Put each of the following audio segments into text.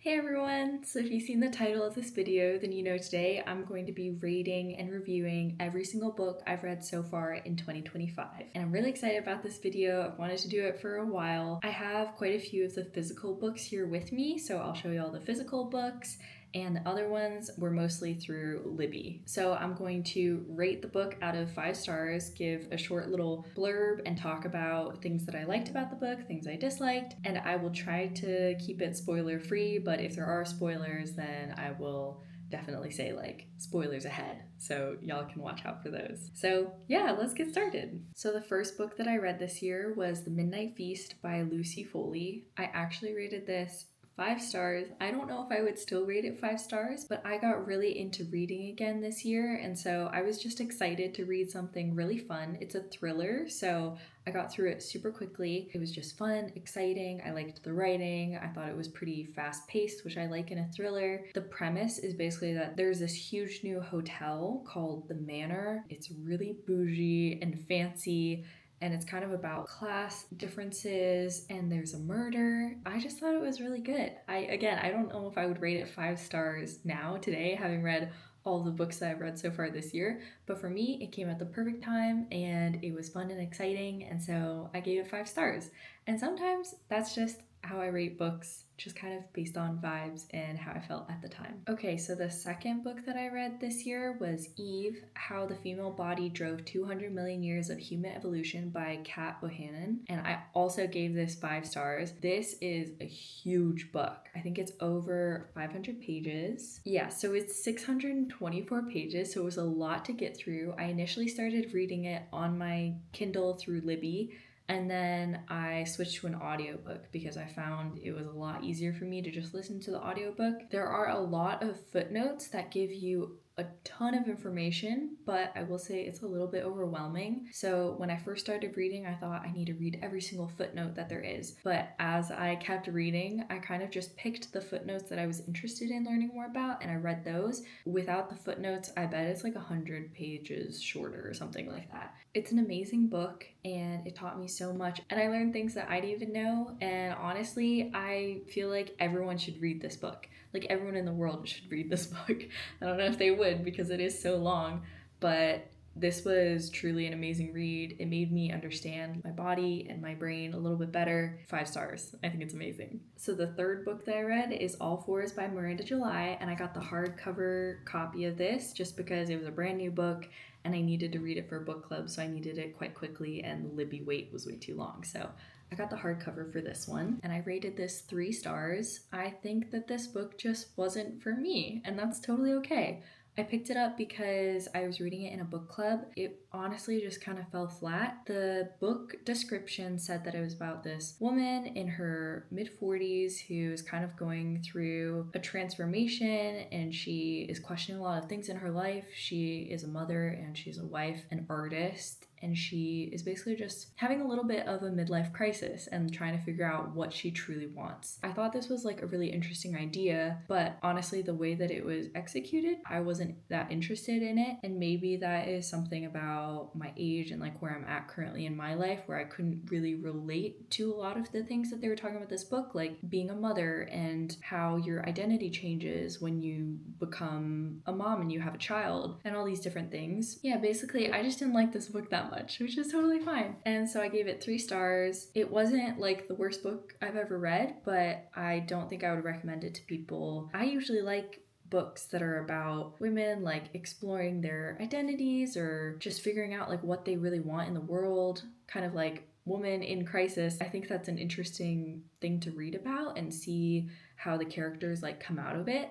Hey everyone! So if you've seen the title of this video, then you know today I'm going to be rating and reviewing every single book I've read so far in 2025. And I'm really excited about this video. I've wanted to do it for a while. I have quite a few of the physical books here with me, so I'll show you all the physical books, and the other ones were mostly through Libby. So I'm going to rate the book out of 5 stars, give a short little blurb, and talk about things that I liked about the book, things I disliked, and I will try to keep it spoiler free, but if there are spoilers, then I will definitely say spoilers ahead, so y'all can watch out for those. So yeah, let's get started. So the first book that I read this year was The Midnight Feast by Lucy Foley. I actually rated this 5 stars. I don't know if I would still rate it 5 stars, but I got really into reading again this year, and so I was just excited to read something really fun. It's a thriller, so I got through it super quickly. It was just fun, exciting. I liked the writing. I thought it was pretty fast-paced, which I like in a thriller. The premise is basically that there's this huge new hotel called The Manor. It's really bougie and fancy, and it's kind of about class differences, and there's a murder. I just thought it was really good. I don't know if I would rate it 5 stars now, today, having read all the books that I've read so far this year, but for me, it came at the perfect time, and it was fun and exciting, and so I gave it 5 stars. And sometimes that's just how I rate books, just kind of based on vibes and how I felt at the time. Okay, so the second book that I read this year was Eve, How the Female Body Drove 200 Million Years of Human Evolution by Kat Bohannon, and I also gave this 5 stars. This is a huge book. I think it's over 500 pages. Yeah, so it's 624 pages, so it was a lot to get through. I initially started reading it on my Kindle through Libby, and then I switched to an audiobook because I found it was a lot easier for me to just listen to the audiobook. There are a lot of footnotes that give you a ton of information, but I will say it's a little bit overwhelming. So when I first started reading, I thought I need to read every single footnote that there is. But as I kept reading, I kind of just picked the footnotes that I was interested in learning more about, and I read those. Without the footnotes, I bet it's like 100 pages shorter or something like that. It's an amazing book, and it taught me so much, and I learned things that I didn't even know, and honestly, I feel like everyone should read this book. Like, everyone in the world should read this book. I don't know if they would because it is so long, but this was truly an amazing read. It made me understand my body and my brain a little bit better. 5 stars. I think it's amazing. So the third book that I read is All Fours by Miranda July, and I got the hardcover copy of this just because it was a brand new book and I needed to read it for a book club, so I needed it quite quickly, and the Libby wait was way too long. So I got the hardcover for this one, and I rated this 3 stars. I think that this book just wasn't for me, and that's totally okay. I picked it up because I was reading it in a book club. It honestly just kind of fell flat. The book description said that it was about this woman in her mid-40s who is kind of going through a transformation, and she is questioning a lot of things in her life. She is a mother, and she's a wife, an artist, and she is basically just having a little bit of a midlife crisis and trying to figure out what she truly wants. I thought this was like a really interesting idea, but honestly, the way that it was executed, I wasn't that interested in it, and maybe that is something about my age and like where I'm at currently in my life, where I couldn't really relate to a lot of the things that they were talking about this book, like being a mother and how your identity changes when you become a mom and you have a child and all these different things. Yeah, basically, I just didn't like this book that much, which is totally fine. And so I gave it 3 stars. It wasn't like the worst book I've ever read, but I don't think I would recommend it to people. I usually like books that are about women like exploring their identities or just figuring out like what they really want in the world, kind of like Woman in Crisis. I think that's an interesting thing to read about and see how the characters like come out of it.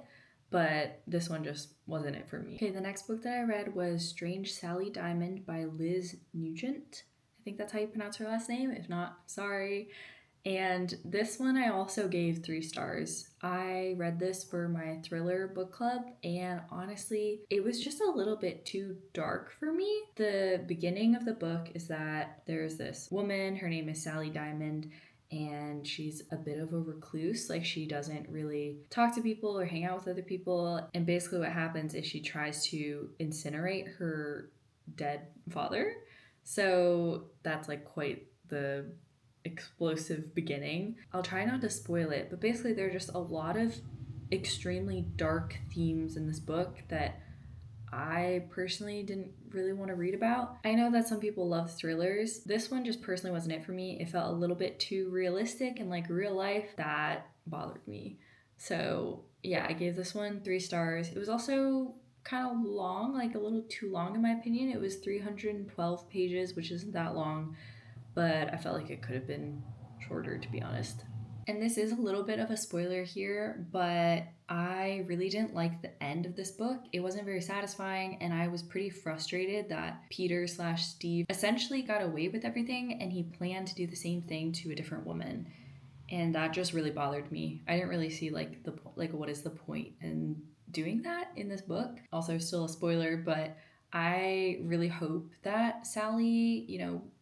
But this one just wasn't it for me. Okay, the next book that I read was Strange Sally Diamond by Liz Nugent. I think that's how you pronounce her last name. If not, sorry. And this one I also gave 3 stars. I read this for my thriller book club, and honestly, it was just a little bit too dark for me. The beginning of the book is that there's this woman, her name is Sally Diamond, and she's a bit of a recluse. Like, she doesn't really talk to people or hang out with other people, and basically what happens is she tries to incinerate her dead father. So that's like quite the explosive beginning. I'll try not to spoil it, but basically there are just a lot of extremely dark themes in this book that I personally didn't really want to read about. I know that some people love thrillers. This one just personally wasn't it for me. It felt a little bit too realistic and like real life. That bothered me. So yeah, I gave this one 3 stars. It was also kind of long, like a little too long in my opinion. It was 312 pages, which isn't that long, but I felt like it could have been shorter, to be honest. And this is a little bit of a spoiler here, but I really didn't like the end of this book. It wasn't very satisfying, and I was pretty frustrated that Peter/Steve essentially got away with everything, and he planned to do the same thing to a different woman. And that just really bothered me. I didn't really see like what is the point in doing that in this book. Also, still a spoiler, but I really hope that Sally,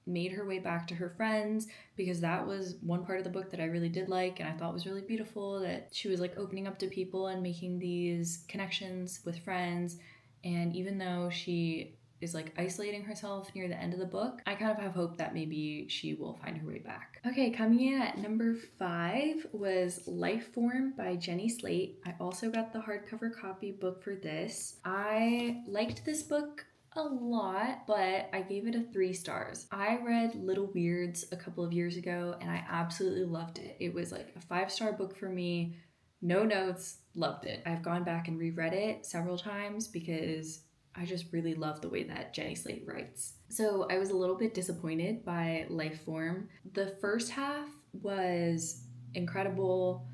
made her way back to her friends, because that was one part of the book that I really did like and I thought was really beautiful, that she was like opening up to people and making these connections with friends. And even though she is like isolating herself near the end of the book, I kind of have hope that maybe she will find her way back. Okay, coming in at number 5 was Lifeform by Jenny Slate. I also got the hardcover copy book for this. I liked this book a lot, but I gave it a 3 stars. I read Little Weirds a couple of years ago and I absolutely loved it. It was like a 5-star book for me. No notes, loved it. I've gone back and reread it several times because I just really love the way that Jenny Slate writes. So I was a little bit disappointed by Lifeform. The first half was incredible.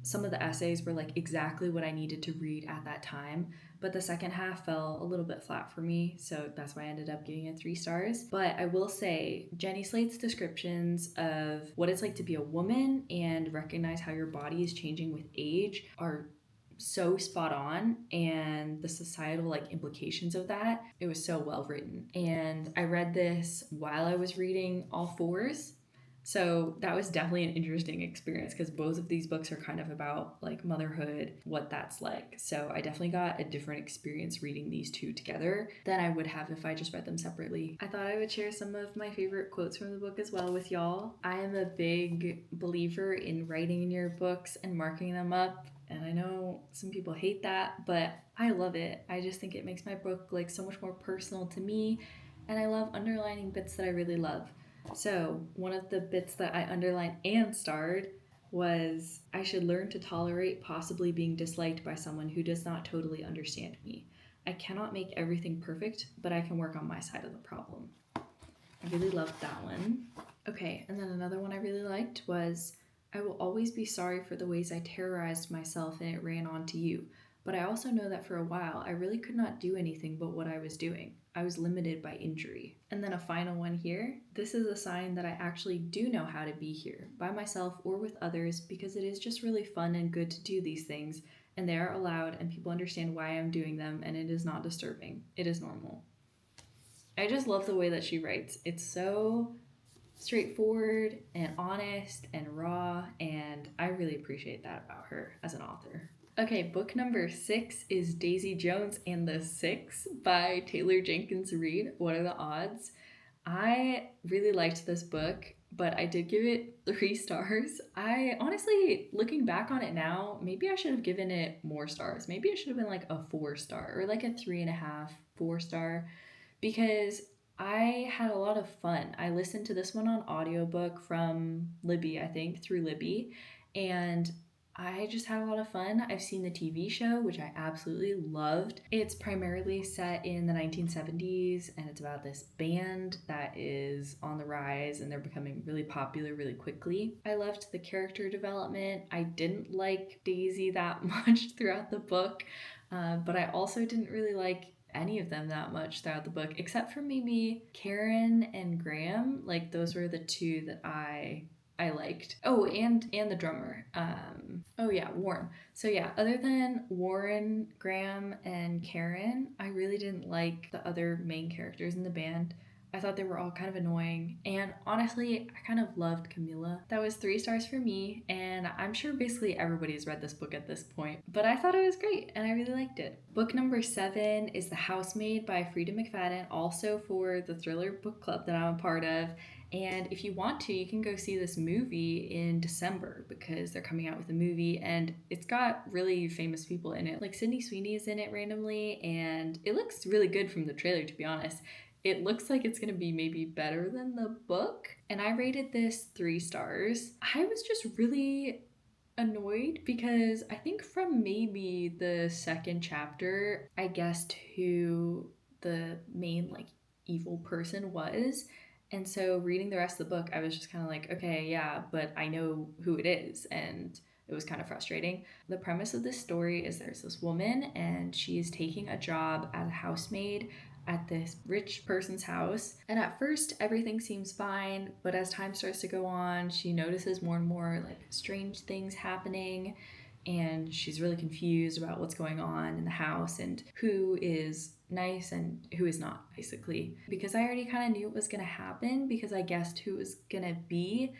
Some of the essays were like exactly what I needed to read at that time, but the second half fell a little bit flat for me, so that's why I ended up giving it 3 stars. But I will say, Jenny Slate's descriptions of what it's like to be a woman and recognize how your body is changing with age are so spot on, and the societal like implications of that, it was so well written. And I read this while I was reading All Fours, so that was definitely an interesting experience because both of these books are kind of about like motherhood, what that's like. So I definitely got a different experience reading these two together than I would have if I just read them separately. I thought I would share some of my favorite quotes from the book as well with y'all. I am a big believer in writing in your books and marking them up. And I know some people hate that, but I love it. I just think it makes my book like so much more personal to me. And I love underlining bits that I really love. So one of the bits that I underlined and starred was, I should learn to tolerate possibly being disliked by someone who does not totally understand me. I cannot make everything perfect, but I can work on my side of the problem. I really loved that one. Okay, and then another one I really liked was, I will always be sorry for the ways I terrorized myself and it ran on to you. But I also know that for a while, I really could not do anything but what I was doing. I was limited by injury. And then a final one here. This is a sign that I actually do know how to be here, by myself or with others, because it is just really fun and good to do these things, and they are allowed and people understand why I'm doing them, and it is not disturbing. It is normal. I just love the way that she writes. It's so straightforward and honest and raw, and I really appreciate that about her as an author. Okay, book number 6 is Daisy Jones and the Six by Taylor Jenkins Reid. What are the odds? I really liked this book, but I did give it 3 stars. I honestly, looking back on it now, maybe I should have given it more stars. Maybe it should have been like a 4-star or like a 3.5, 4-star, because I had a lot of fun. I listened to this one on audiobook from Libby, I think, through Libby, and I just had a lot of fun. I've seen the TV show, which I absolutely loved. It's primarily set in the 1970s, and it's about this band that is on the rise, and they're becoming really popular really quickly. I loved the character development. I didn't like Daisy that much throughout the book, but I also didn't really like any of them that much throughout the book, except for maybe Karen and Graham. Like, those were the 2 that I liked. Oh, and the drummer. Warren. So yeah, other than Warren, Graham, and Karen, I really didn't like the other main characters in the band. I thought they were all kind of annoying, and honestly, I kind of loved Camilla. That was 3 stars for me, and I'm sure basically everybody's read this book at this point, but I thought it was great, and I really liked it. Book number 7 is The Housemaid by Freida McFadden, also for the thriller book club that I'm a part of, And if you want to, you can go see this movie in December because they're coming out with a movie and it's got really famous people in it. Like Sydney Sweeney is in it randomly and it looks really good from the trailer, to be honest. It looks like it's going to be maybe better than the book. And I rated this 3 stars. I was just really annoyed because I think from maybe the second chapter, I guessed who the main like evil person was. And so reading the rest of the book, I was just kind of like, okay, yeah, but I know who it is. And it was kind of frustrating. The premise of this story is there's this woman and she is taking a job as a housemaid at this rich person's house. And at first, everything seems fine, but as time starts to go on, she notices more and more like strange things happening. And she's really confused about what's going on in the house and who is nice and who is not, basically. Because I already kind of knew it was going to happen because I guessed who it was going to be.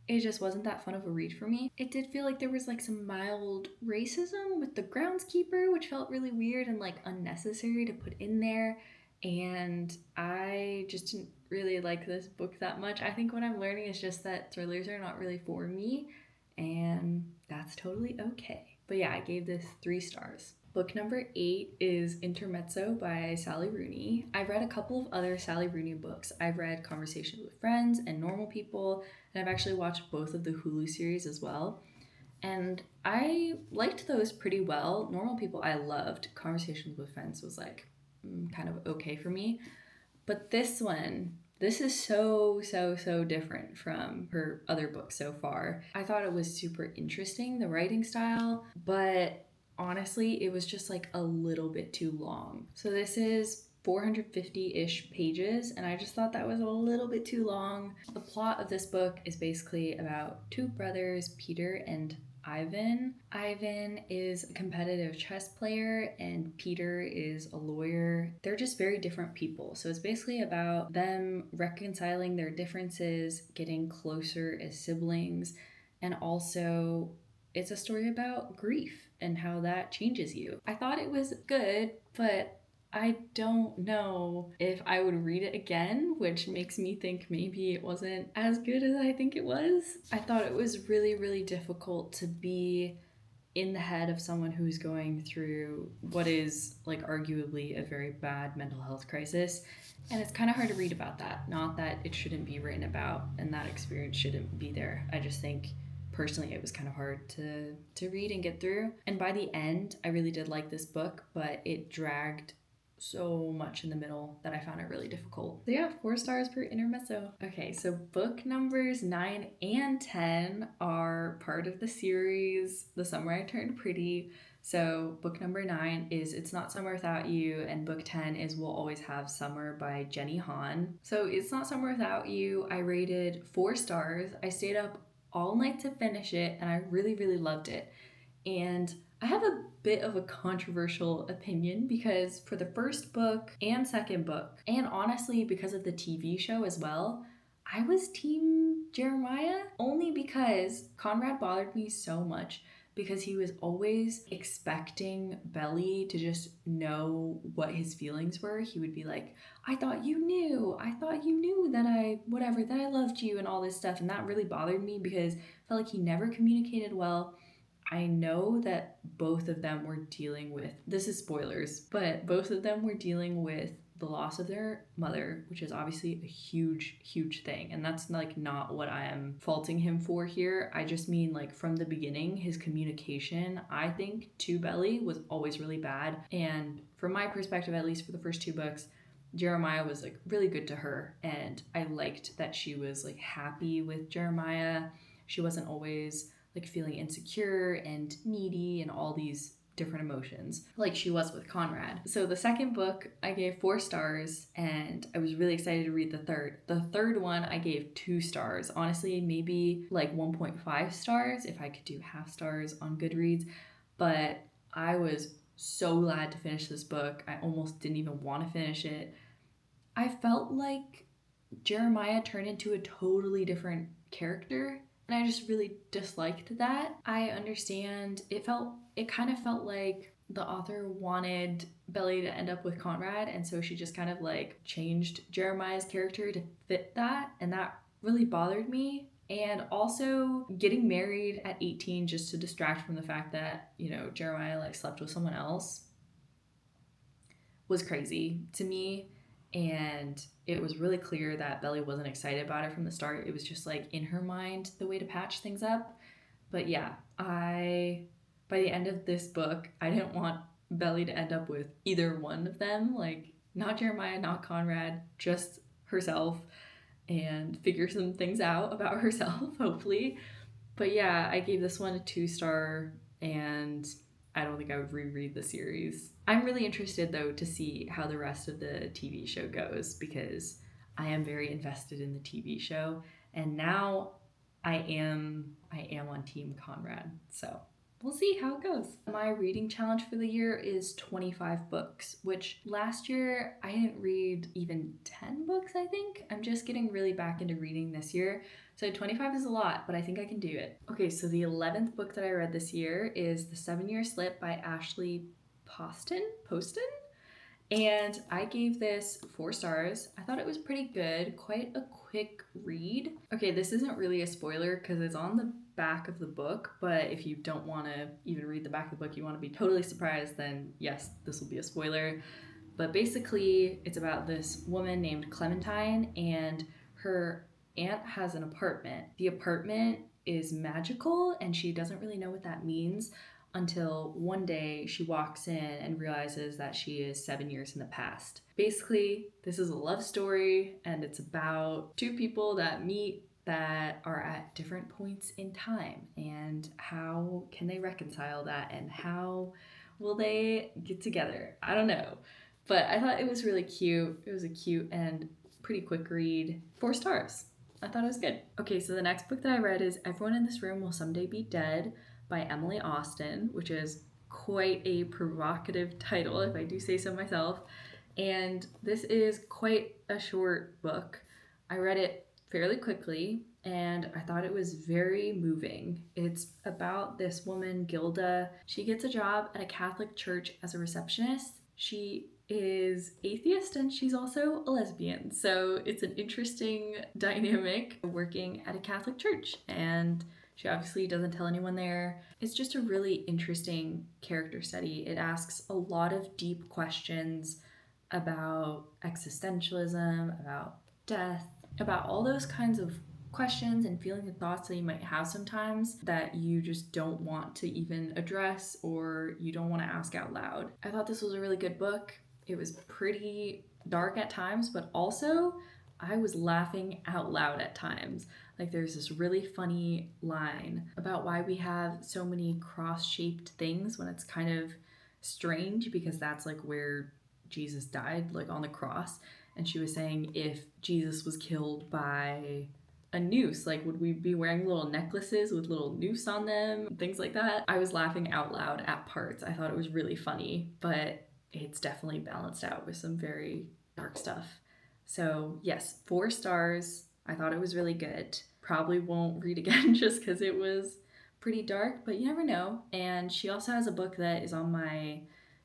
It just wasn't that fun of a read for me. It did feel like there was like some mild racism with the groundskeeper, which felt really weird and like unnecessary to put in there. And I just didn't really like this book that much. I think what I'm learning is just that thrillers are not really for me, and that's totally okay. But yeah, I gave this 3 stars. Book number 8 is Intermezzo by Sally Rooney. I've read a couple of other Sally Rooney books. I've read Conversations with Friends and Normal People, and I've actually watched both of the Hulu series as well. And I liked those pretty well. Normal People I loved. Conversations with Friends was like kind of okay for me. But this one, this is so different from her other books so far. I thought it was super interesting, the writing style, but honestly, it was just like a little bit too long. So this is 450-ish pages, and I just thought that was a little bit too long. The plot of this book is basically about 2 brothers, Peter and Ivan. Ivan is a competitive chess player and Peter is a lawyer. They're just very different people. So it's basically about them reconciling their differences, getting closer as siblings, and also it's a story about grief and how that changes you. I thought it was good, but I don't know if I would read it again, which makes me think maybe it wasn't as good as I think it was. I thought it was really difficult to be in the head of someone who's going through what is like arguably a very bad mental health crisis. And it's kind of hard to read about that. Not that it shouldn't be written about and that experience shouldn't be there. I just think personally it was kind of hard to read and get through. And by the end, I really did like this book, but it dragged so much in the middle that I found it really difficult. So yeah, 4 stars for Intermezzo. Okay, so book numbers 9 and 10 are part of the series The Summer I Turned Pretty. So book number 9 is It's Not Summer Without You, and book 10 is We'll Always Have Summer by Jenny Han. So It's Not Summer Without You, I rated 4 stars. I stayed up all night to finish it, and I really loved it. And I have a bit of a controversial opinion because for the first book and second book, and honestly because of the TV show as well, I was team Jeremiah only because Conrad bothered me so much because he was always expecting Belly to just know what his feelings were. He would be like, I thought you knew that I loved you and all this stuff. And that really bothered me because I felt like he never communicated well. I know that both of them were dealing with, this is spoilers, but both of them were dealing with the loss of their mother, which is obviously a huge thing. And that's like not what I am faulting him for here. I just mean like from the beginning, his communication, I think, to Belly was always really bad. And from my perspective, at least for the first 2 books, Jeremiah was like really good to her. And I liked that she was like happy with Jeremiah. She wasn't always like feeling insecure and needy and all these different emotions like she was with Conrad. So the second book I gave 4 stars and I was really excited to read the third. The third one I gave 2 stars. Honestly, maybe like 1.5 stars if I could do half stars on Goodreads. But I was so glad to finish this book. I almost didn't even want to finish it. I felt like Jeremiah turned into a totally different character. And I just really disliked that. I understand. It kind of felt like the author wanted Belly to end up with Conrad, and so she just kind of like changed Jeremiah's character to fit that, and that really bothered me. And also getting married at 18 just to distract from the fact that, Jeremiah like slept with someone else was crazy to me. And it was really clear that Belly wasn't excited about it from the start. It was just like in her mind the way to patch things up. But yeah, by the end of this book, I didn't want Belly to end up with either one of them. Like, not Jeremiah, not Conrad, just herself, and figure some things out about herself, hopefully. But yeah, I gave this one a 2-star, and I don't think I would reread the series. I'm really interested though to see how the rest of the TV show goes, because I am very invested in the TV show, and now I am on Team Conrad. So we'll see how it goes. My reading challenge for the year is 25 books, which last year I didn't read even 10 books, I think. I'm just getting really back into reading this year. So 25 is a lot, but I think I can do it. Okay, so the 11th book that I read this year is The 7-Year Slip by Ashley Poston? And I gave this 4 stars. I thought it was pretty good, quite a quick read. Okay, this isn't really a spoiler because it's on the back of the book, but if you don't want to even read the back of the book, you want to be totally surprised, then yes, this will be a spoiler. But basically, it's about this woman named Clementine, and her aunt has an apartment. The apartment is magical, and she doesn't really know what that means until one day she walks in and realizes that she is 7 years in the past. Basically, this is a love story, and it's about 2 people that meet that are at different points in time, and how can they reconcile that, and how will they get together? I don't know. But I thought it was really cute. It was a cute and pretty quick read. 4 stars. I thought it was good. Okay, so the next book that I read is Everyone in This Room Will Someday Be Dead by Emily Austen, which is quite a provocative title, if I do say so myself. And this is quite a short book. I read it fairly quickly, and I thought it was very moving. It's about this woman, Gilda. She gets a job at a Catholic church as a receptionist. She is atheist and she's also a lesbian. So it's an interesting dynamic working at a Catholic church, and she obviously doesn't tell anyone there. It's just a really interesting character study. It asks a lot of deep questions about existentialism, about death, about all those kinds of questions and feelings and thoughts that you might have sometimes that you just don't want to even address or you don't want to ask out loud. I thought this was a really good book. It was pretty dark at times, but also I was laughing out loud at times. Like, there's this really funny line about why we have so many cross-shaped things when it's kind of strange, because that's like where Jesus died, like on the cross. And she was saying, if Jesus was killed by a noose, like, would we be wearing little necklaces with little noose on them, things like that? I was laughing out loud at parts. I thought it was really funny, but it's definitely balanced out with some very dark stuff. So yes, 4 stars. I thought it was really good. Probably won't read again just because it was pretty dark, but you never know. And she also has a book that is on my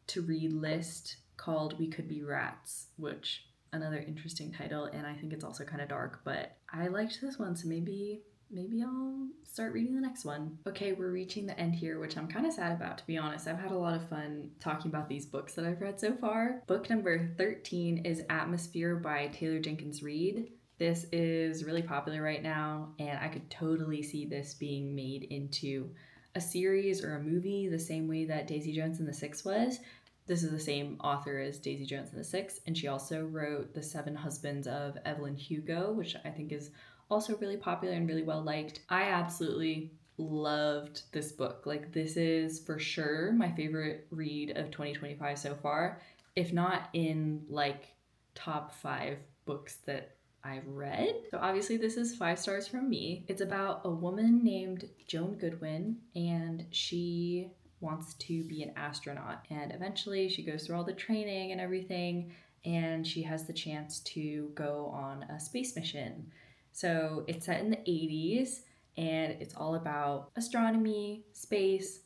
to read list called We Could Be Rats, which another interesting title, and I think it's also kind of dark, but I liked this one, so maybe I'll start reading the next one. Okay, we're reaching the end here, which I'm kind of sad about, to be honest. I've had a lot of fun talking about these books that I've read so far. Book number 13 is Atmosphere by Taylor Jenkins Reid. This is really popular right now, and I could totally see this being made into a series or a movie the same way that Daisy Jones and the Six was. This is the same author as Daisy Jones and the Six, and she also wrote The Seven Husbands of Evelyn Hugo, which I think is also really popular and really well liked. I absolutely loved this book. Like, this is for sure my favorite read of 2025 so far, if not in like top 5 books that I've read. So obviously this is 5 stars from me. It's about a woman named Joan Goodwin, and she wants to be an astronaut, and eventually she goes through all the training and everything, and she has the chance to go on a space mission. So it's set in the 80s, and it's all about astronomy, space,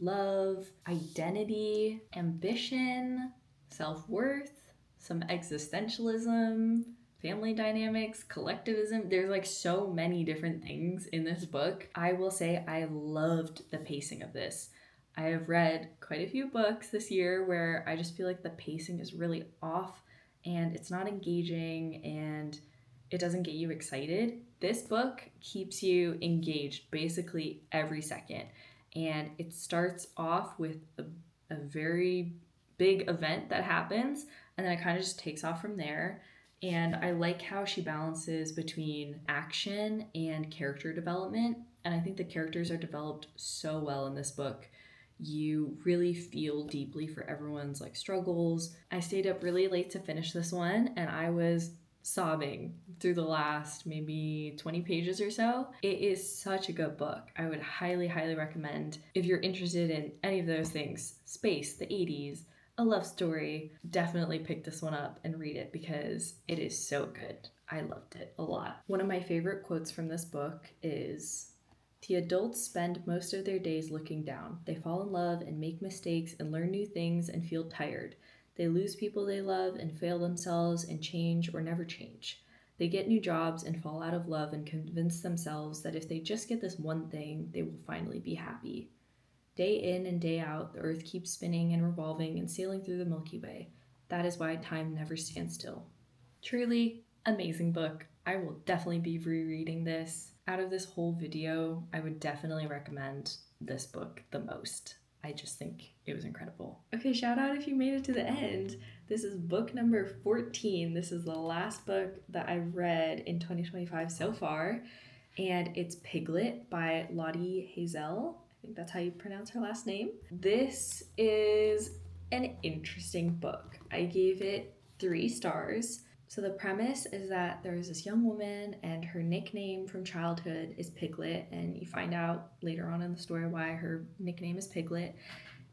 love, identity, ambition, self-worth, some existentialism, family dynamics, collectivism. There's like so many different things in this book. I will say I loved the pacing of this. I have read quite a few books this year where I just feel like the pacing is really off and it's not engaging and it doesn't get you excited. This book keeps you engaged basically every second. And it starts off with a very big event that happens, and then it kind of just takes off from there. And I like how she balances between action and character development. And I think the characters are developed so well in this book. You really feel deeply for everyone's like struggles. I stayed up really late to finish this one, and I was sobbing through the last maybe 20 pages or so. It is such a good book. I would highly, highly recommend if you're interested in any of those things, space, the 80s, a love story, definitely pick this one up and read it because it is so good. I loved it a lot. One of my favorite quotes from this book is, "The adults spend most of their days looking down. They fall in love and make mistakes and learn new things and feel tired. They lose people they love and fail themselves and change or never change. They get new jobs and fall out of love and convince themselves that if they just get this one thing, they will finally be happy. Day in and day out, the earth keeps spinning and revolving and sailing through the Milky Way. That is why time never stands still." Truly amazing book. I will definitely be rereading this. Out of this whole video, I would definitely recommend this book the most. I just think it was incredible. Okay, shout out if you made it to the end. This is book number 14. This is the last book that I read in 2025 so far, and it's Piglet by Lottie Hazel. I think that's how you pronounce her last name. This is an interesting book. I gave it 3 stars. So the premise is that there's this young woman and her nickname from childhood is Piglet, and you find out later on in the story why her nickname is Piglet.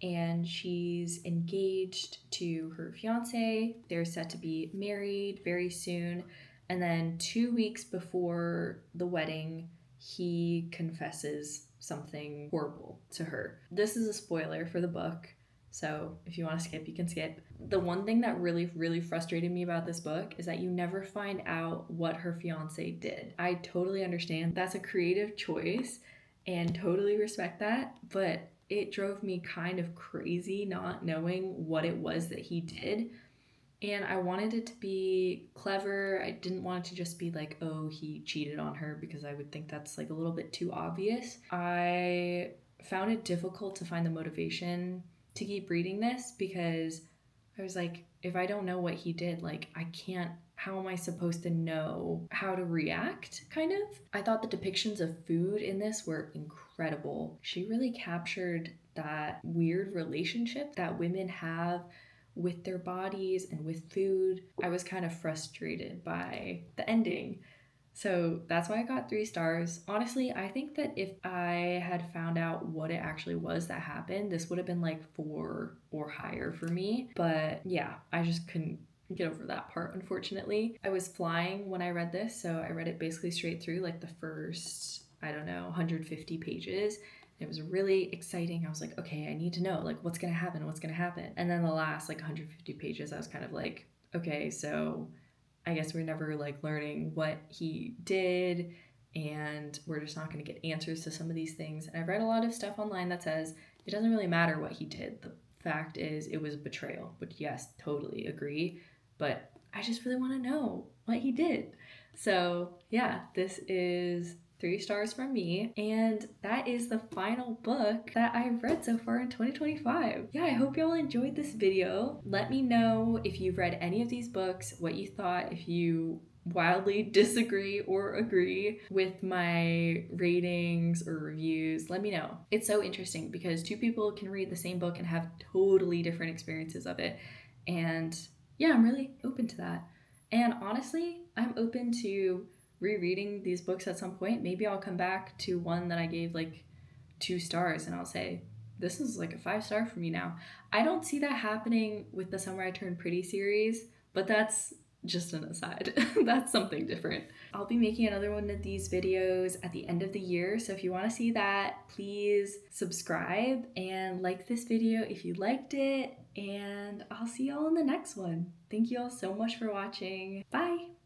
And she's engaged to her fiance. They're set to be married very soon. And then 2 weeks before the wedding, he confesses something horrible to her. This is a spoiler for the book, so if you want to skip, you can skip. The one thing that really, really frustrated me about this book is that you never find out what her fiance did. I totally understand that's a creative choice and totally respect that, but it drove me kind of crazy not knowing what it was that he did. And I wanted it to be clever. I didn't want it to just be like, oh, he cheated on her, because I would think that's like a little bit too obvious. I found it difficult to find the motivation to keep reading this because I was like, if I don't know what he did, like how am I supposed to know how to react, kind of? I thought the depictions of food in this were incredible. She really captured that weird relationship that women have with their bodies and with food. I was kind of frustrated by the ending. So that's why I got 3 stars. Honestly, I think that if I had found out what it actually was that happened, this would have been like 4 or higher for me. But yeah, I just couldn't get over that part, unfortunately. I was flying when I read this, so I read it basically straight through, like the first, 150 pages. It was really exciting. I was like, okay, I need to know, like, what's gonna happen? And then the last, 150 pages, I was kind of like, okay, so I guess we're never, learning what he did, and we're just not gonna get answers to some of these things. And I've read a lot of stuff online that says it doesn't really matter what he did. The fact is, it was betrayal, which, yes, totally agree, but I just really want to know what he did. So, yeah, this is 3 stars from me, and that is the final book that I've read so far in 2025. Yeah, I hope y'all enjoyed this video. Let me know if you've read any of these books, what you thought, if you wildly disagree or agree with my ratings or reviews. Let me know. It's so interesting because 2 people can read the same book and have totally different experiences of it, and yeah, I'm really open to that. And honestly, I'm open to rereading these books at some point. Maybe I'll come back to one that I gave 2 stars and I'll say, this is a 5-star for me now. I don't see that happening with the Summer I Turned Pretty series, but that's just an aside. That's something different. I'll be making another one of these videos at the end of the year, so if you want to see that, please subscribe and like this video if you liked it, and I'll see y'all in the next one. Thank you all so much for watching. Bye!